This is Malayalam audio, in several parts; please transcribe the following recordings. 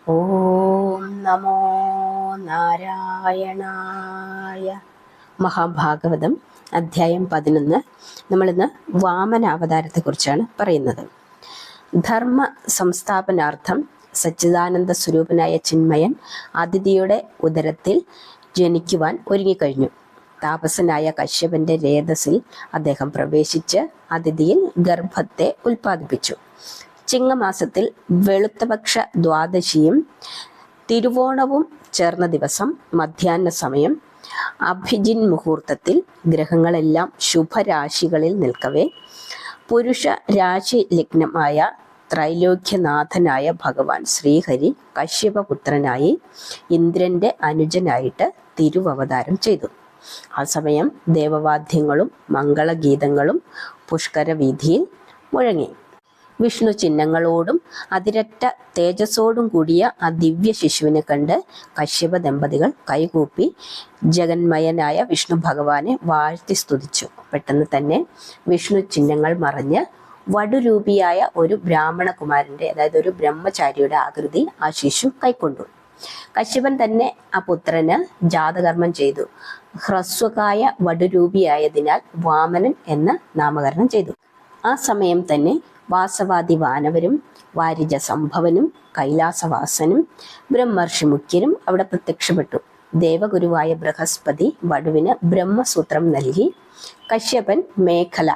ഓം നമോ നാരായണായ. മഹാഭാഗവതം അധ്യായം 11. നമ്മളിന്ന് വാമനാവതാരത്തെക്കുറിച്ചാണ് പറയുന്നത്. ധർമ്മ സംസ്ഥാപനാർത്ഥം സച്ചിദാനന്ദ സ്വരൂപനായ ചിന്മയൻ അതിഥിയുടെ ഉദരത്തിൽ ജനിക്കുവാൻ ഒരുങ്ങിക്കഴിഞ്ഞു. താപസനായ കശ്യപന്റെ രേതസിൽ അദ്ദേഹം പ്രവേശിച്ച് അതിഥിയിൽ ഗർഭത്തെ ഉൽപ്പാദിപ്പിച്ചു. ചിങ്ങമാസത്തിൽ വെളുത്തപക്ഷ ദ്വാദശിയും തിരുവോണവും ചേർന്ന ദിവസം മധ്യാഹ്ന സമയം അഭിജിൻ മുഹൂർത്തത്തിൽ ഗ്രഹങ്ങളെല്ലാം ശുഭരാശികളിൽ നിൽക്കവേ പുരുഷ രാശി ലഗ്നമായ ത്രൈലോക്യനാഥനായ ഭഗവാൻ ശ്രീഹരി കശ്യപപുത്രനായി ഇന്ദ്രന്റെ അനുജനായിട്ട് തിരുവവതാരം ചെയ്തു. ആ സമയം ദേവവാദ്യങ്ങളും മംഗളഗീതങ്ങളും പുഷ്കരവീഥിയിൽ മുഴങ്ങി. വിഷ്ണു ചിഹ്നങ്ങളോടും അതിരറ്റ തേജസ്സോടും കൂടിയ ആ ദിവ്യ ശിശുവിനെ കണ്ട് കശ്യപ ദമ്പതികൾ കൈകൂപ്പി ജഗന്മയനായ വിഷ്ണു ഭഗവാനെ വാഴ്ത്തി സ്തുതിച്ചു. പെട്ടെന്ന് തന്നെ വിഷ്ണു ചിഹ്നങ്ങൾ മറഞ്ഞ് വടുരൂപിയായ ഒരു ബ്രാഹ്മണകുമാരന്റെ, അതായത് ഒരു ബ്രഹ്മചാരിയുടെ ആകൃതി ആ ശിശു കൈക്കൊണ്ടു. കശ്യപൻ തന്നെ ആ പുത്രന് ജാതകർമ്മം ചെയ്തു. ഹ്രസ്വകായ വടുരൂപിയായതിനാൽ വാമനൻ എന്ന് നാമകരണം ചെയ്തു. ആ സമയം തന്നെ വാസവാദി വാനവരും വാരിജ സംഭവനും കൈലാസവാസനും ബ്രഹ്മർഷി മുഖ്യരും അവിടെ പ്രത്യക്ഷപ്പെട്ടു. ദേവഗുരുവായ ബൃഹസ്പതി വടുവിന് ബ്രഹ്മസൂത്രം നൽകി. കശ്യപൻ മേഖല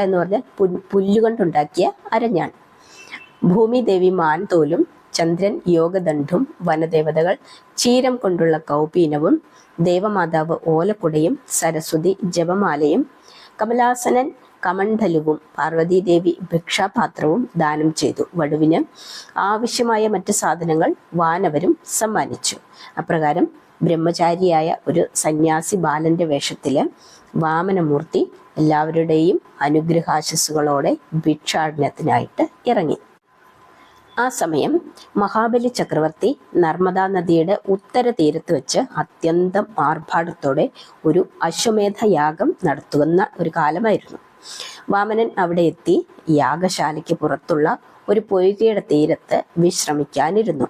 എന്ന് പറഞ്ഞാൽ പുല്ലുകൊണ്ടുണ്ടാക്കിയ അരഞ്ഞാൺ, ഭൂമിദേവി മാൻതോലും, ചന്ദ്രൻ യോഗദണ്ഡും, വനദേവതകൾ ചീരം കൊണ്ടുള്ള കൗപീനവും, ദേവമാതാവ് ഓലക്കുടയും, സരസ്വതി ജപമാലയും, കമലാസനൻ കമണ്ഡലുവും, പാർവതീദേവി ഭിക്ഷാപാത്രവും ദാനം ചെയ്തു. വടുവിന് ആവശ്യമായ മറ്റ് സാധനങ്ങൾ വാനവരും സമ്മാനിച്ചു. അപ്രകാരം ബ്രഹ്മചാരിയായ ഒരു സന്യാസി ബാലന്റെ വേഷത്തില് വാമനമൂർത്തി എല്ലാവരുടെയും അനുഗ്രഹാശസ്സുകളോടെ ഭിക്ഷാടനത്തിനായിട്ട് ഇറങ്ങി. ആ സമയം മഹാബലി ചക്രവർത്തി നർമ്മദാ നദിയുടെ ഉത്തര തീരത്ത് വെച്ച് അത്യന്തം ആർഭാടത്തോടെ ഒരു അശ്വമേധയാഗം നടത്തുന്ന ഒരു കാലമായിരുന്നു. വാമനൻ അവിടെ എത്തി യാഗശാലയ്ക്ക് പുറത്തുള്ള ഒരു പൊയ്കയുടെ തീരത്ത് വിശ്രമിക്കാനിരുന്നു.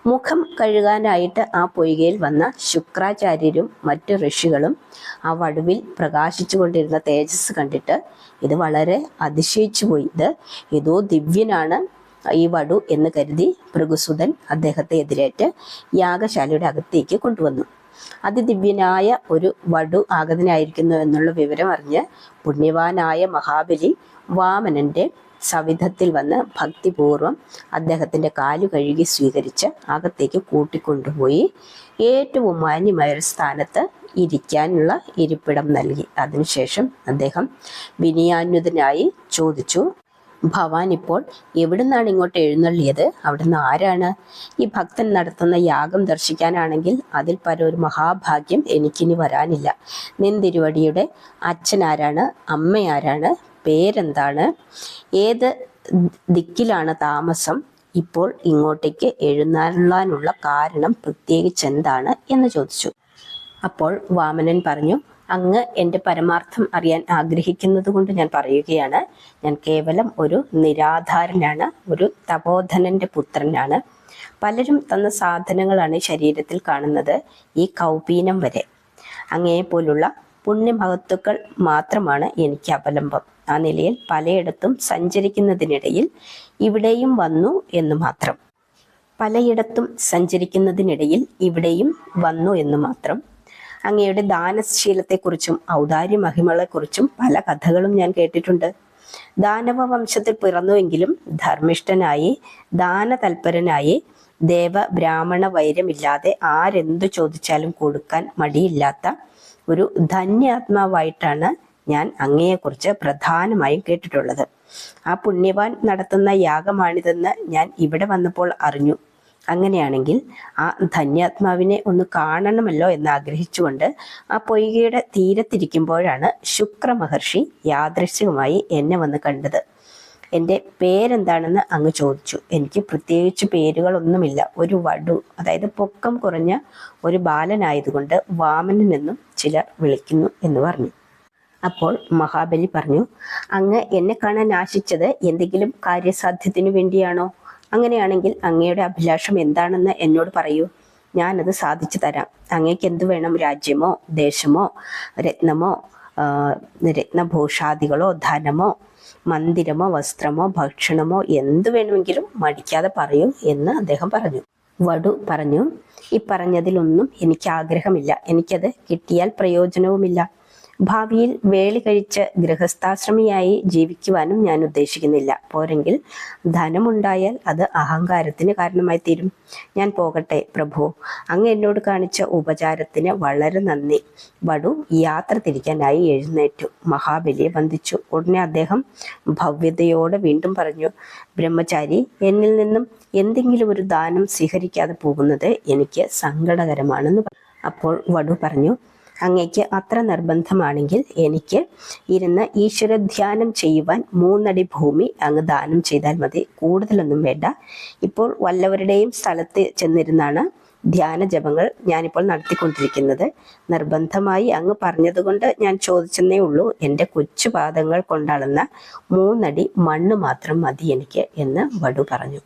മുഖം കഴുകാനായിട്ട് ആ പൊയ്കയിൽ വന്ന ശുക്രാചാര്യരും മറ്റു ഋഷികളും ആ വടുവിൽ പ്രകാശിച്ചു കൊണ്ടിരുന്ന തേജസ് കണ്ടിട്ട് ഇത് വളരെ അതിശയിച്ചു പോയി. ഇത് ഏതോ ദിവ്യനാണ് ഈ വടു എന്ന് കരുതി ഭൃഗുസുതൻ അദ്ദേഹത്തെ എതിരേറ്റ് യാഗശാലയുടെ അകത്തേക്ക് കൊണ്ടുവന്നു. അതിദിവ്യനായ ഒരു വടു ആഗതനായിരിക്കുന്നു എന്നുള്ള വിവരം അറിഞ്ഞ് പുണ്യവാനായ മഹാബലി വാമനന്റെ സവിധത്തിൽ വന്ന് ഭക്തിപൂർവം അദ്ദേഹത്തിന്റെ കാലു കഴുകി സ്വീകരിച്ച് അകത്തേക്ക് കൂട്ടിക്കൊണ്ടുപോയി ഏറ്റവും മാന്യമായൊരു സ്ഥാനത്ത് ഇരിക്കാനുള്ള ഇരിപ്പിടം നൽകി. അതിനുശേഷം അദ്ദേഹം വിനയാന്വിതനായി ചോദിച്ചു, ഭവാൻ ഇപ്പോൾ എവിടുന്നാണ് ഇങ്ങോട്ട് എഴുന്നള്ളിയത്? അവിടുന്ന് ആരാണ്? ഈ ഭക്തൻ നടത്തുന്ന യാഗം ദർശിക്കാനാണെങ്കിൽ അതിൽ ഒരു മഹാഭാഗ്യം എനിക്കിനി വരാനില്ല. നിന്തിരുവടിയുടെ അച്ഛനാരാണ്? അമ്മയാരാണ്? പേരെന്താണ്? ഏത് ദിക്കിലാണ് താമസം? ഇപ്പോൾ ഇങ്ങോട്ടേക്ക് എഴുന്നള്ളാനുള്ള കാരണം പ്രത്യേകിച്ച് എന്താണ് എന്ന് ചോദിച്ചു. അപ്പോൾ വാമനൻ പറഞ്ഞു, അങ്ങ് എൻ്റെ പരമാർത്ഥം അറിയാൻ ആഗ്രഹിക്കുന്നത് കൊണ്ട് ഞാൻ പറയുകയാണ്. ഞാൻ കേവലം ഒരു നിരാധാരനാണ്, ഒരു തപോധനന്റെ പുത്രനാണ്. പലരും തന്ന സാധനങ്ങളാണ് ശരീരത്തിൽ കാണുന്നത്, ഈ കൗപീനം വരെ. അങ്ങയെപ്പോലുള്ള പുണ്യമഹത്തുക്കൾ മാത്രമാണ് എനിക്ക് അവലംബം. ആ നിലയിൽ പലയിടത്തും സഞ്ചരിക്കുന്നതിനിടയിൽ ഇവിടെയും വന്നു എന്ന് മാത്രം. അങ്ങയുടെ ദാനശീലത്തെക്കുറിച്ചും ഔദാര്യ മഹിമകളെക്കുറിച്ചും പല കഥകളും ഞാൻ കേട്ടിട്ടുണ്ട്. ദാനവ വംശത്തിൽ പിറന്നുവെങ്കിലും ധർമ്മിഷ്ഠനായി ദാനതൽപരനായി ദേവ ബ്രാഹ്മണ വൈരമില്ലാതെ ആരെന്തു ചോദിച്ചാലും കൊടുക്കാൻ മടിയില്ലാത്ത ഒരു ധന്യാത്മാവായിട്ടാണ് ഞാൻ അങ്ങയെക്കുറിച്ച് പ്രധാനമായും കേട്ടിട്ടുള്ളത്. ആ പുണ്യവാൻ നടത്തുന്ന യാഗമാണിതെന്ന് ഞാൻ ഇവിടെ വന്നപ്പോൾ അറിഞ്ഞു. അങ്ങനെയാണെങ്കിൽ ആ ധന്യാത്മാവിനെ ഒന്ന് കാണണമല്ലോ എന്ന് ആഗ്രഹിച്ചുകൊണ്ട് ആ പൊയ്കയുടെ തീരത്തിരിക്കുമ്പോഴാണ് ശുക്രമഹർഷി യാദൃശ്ചികമായി എന്നെ വന്ന് കണ്ടത്. എൻ്റെ പേരെന്താണെന്ന് അങ്ങ് ചോദിച്ചു. എനിക്ക് പ്രത്യേകിച്ച് പേരുകളൊന്നുമില്ല. ഒരു വടു, അതായത് പൊക്കം കുറഞ്ഞ ഒരു ബാലനായതുകൊണ്ട് വാമനൻ എന്നും ചിലർ വിളിക്കുന്നു എന്ന് പറഞ്ഞു. അപ്പോൾ മഹാബലി പറഞ്ഞു, അങ്ങ് എന്നെ കാണാൻ ആശിച്ചത് എന്തെങ്കിലും കാര്യസാധ്യത്തിനു വേണ്ടിയാണോ? അങ്ങനെയാണെങ്കിൽ അങ്ങയുടെ അഭിലാഷം എന്താണെന്ന് എന്നോട് പറയൂ, ഞാനത് സാധിച്ചു തരാം. അങ്ങേക്ക് എന്തു വേണം? രാജ്യമോ, ദേശമോ, രത്നമോ, രത്നഭൂഷാദികളോ, ധനമോ, മന്ദിരമോ, വസ്ത്രമോ, ഭക്ഷണമോ, എന്തു വേണമെങ്കിലും മടിക്കാതെ പറയൂ എന്ന് അദ്ദേഹം പറഞ്ഞു. വടു പറഞ്ഞു, ഈ പറഞ്ഞതിലൊന്നും എനിക്ക് ആഗ്രഹമില്ല. എനിക്കത് കിട്ടിയാൽ പ്രയോജനവുമില്ല. ഭാവിയിൽ വേളി കഴിച്ച് ഗൃഹസ്ഥാശ്രമിയായി ജീവിക്കുവാനും ഞാൻ ഉദ്ദേശിക്കുന്നില്ല. പോരെങ്കിൽ ധനമുണ്ടായാൽ അത് അഹങ്കാരത്തിന് കാരണമായി തീരും. ഞാൻ പോകട്ടെ പ്രഭു. അങ്ങ് എന്നോട് കാണിച്ച ഉപചാരത്തിന് വളരെ നന്ദി. വടു യാത്ര തിരിക്കാനായി എഴുന്നേറ്റു. മഹാബലിയെ വന്ദിച്ചു. ഉടനെ അദ്ദേഹം ഭവ്യതയോടെ വീണ്ടും പറഞ്ഞു, ബ്രഹ്മചാരി, എന്നിൽ നിന്നും എന്തെങ്കിലും ഒരു ദാനം സ്വീകരിക്കാതെ പോകുന്നത് എനിക്ക് സങ്കടകരമാണെന്ന് പറഞ്ഞു. അപ്പോൾ വടു പറഞ്ഞു, അങ്ങേക്ക് അത്ര നിർബന്ധമാണെങ്കിൽ എനിക്ക് ഇരുന്ന് ഈശ്വരധ്യാനം ചെയ്യുവാൻ 3 അടി ഭൂമി അങ്ങ് ദാനം ചെയ്താൽ മതി. കൂടുതലൊന്നും വേണ്ട. ഇപ്പോൾ വല്ലവരുടെയും സ്ഥലത്ത് ചെന്നിരുന്നാണ് ധ്യാന ജപങ്ങൾ ഞാനിപ്പോൾ നടത്തിക്കൊണ്ടിരിക്കുന്നത്. നിർബന്ധമായി അങ്ങ് പറഞ്ഞതുകൊണ്ട് ഞാൻ ചോദിച്ചെന്നേ ഉള്ളൂ. എൻ്റെ കൊച്ചു പാദങ്ങൾ കൊണ്ടളന്ന 3 അടി മണ്ണ് മാത്രം മതി എനിക്ക് എന്ന് വടു പറഞ്ഞു.